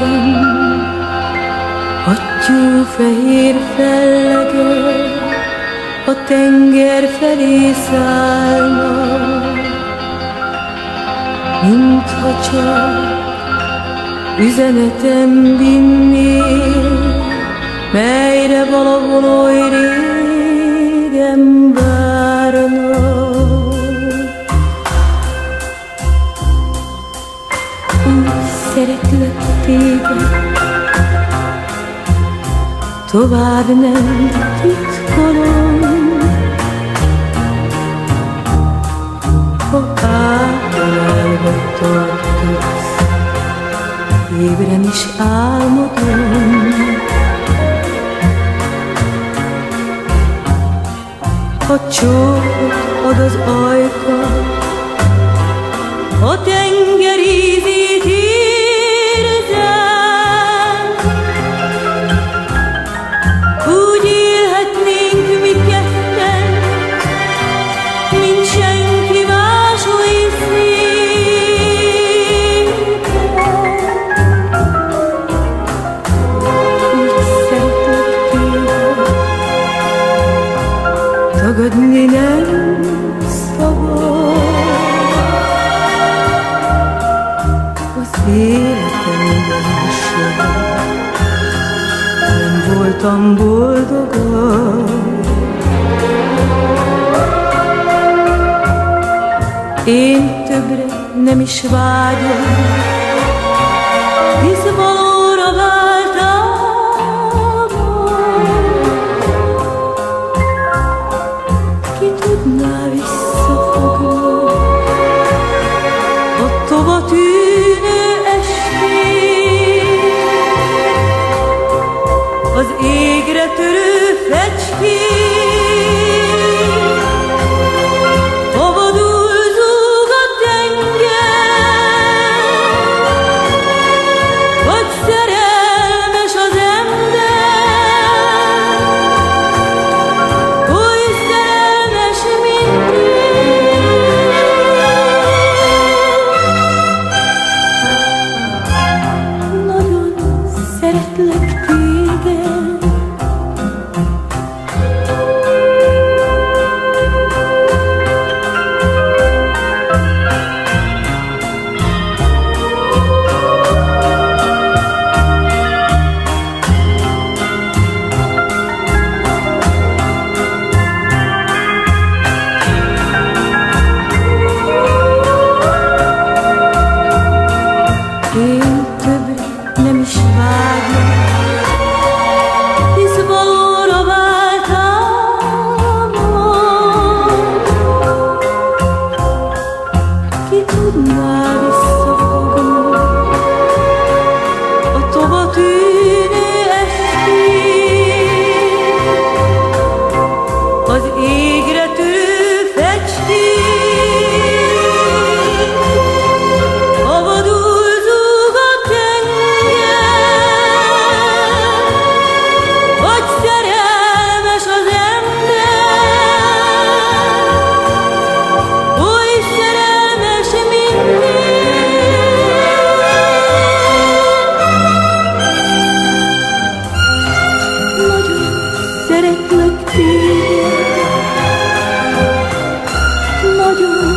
éjszakán, hattyúfehér fellegek a tenger felé szállnak, mintha csak üzenetem vinnél, melyre valahol oly régen várnak. Úgy szeretlek téged, tovább nem titkolom, ha átölelve tartasz, ébren is álmodom. Ha csókot ad az ajka, a tenger ízét érzem, úgy élhetnénk mi ketten, mint senki más oly szépen. Úgy szeretlek téged, tagadni nem szabad. Az életemben soha nem voltam boldogabb. Én többre nem is vágyom, hisz valóra váltam. Ki tudná visszafogni a tova tűnő estét, az égre törő fecskét, szabadul zúg a tenger, vagy szerelmes az ember, oly szerelmes, mint én. Nagyon szeretlek téged, én többre nem is vágyom, hisz valóra váltam. Ki tudná visszafogni a tova tűnő estét, az égre törő fecskét, szabadul zúg a tenger, vagy szerelmes az ember, oly szerelmes, mint én. Nagyon szeretlek téged, nagyon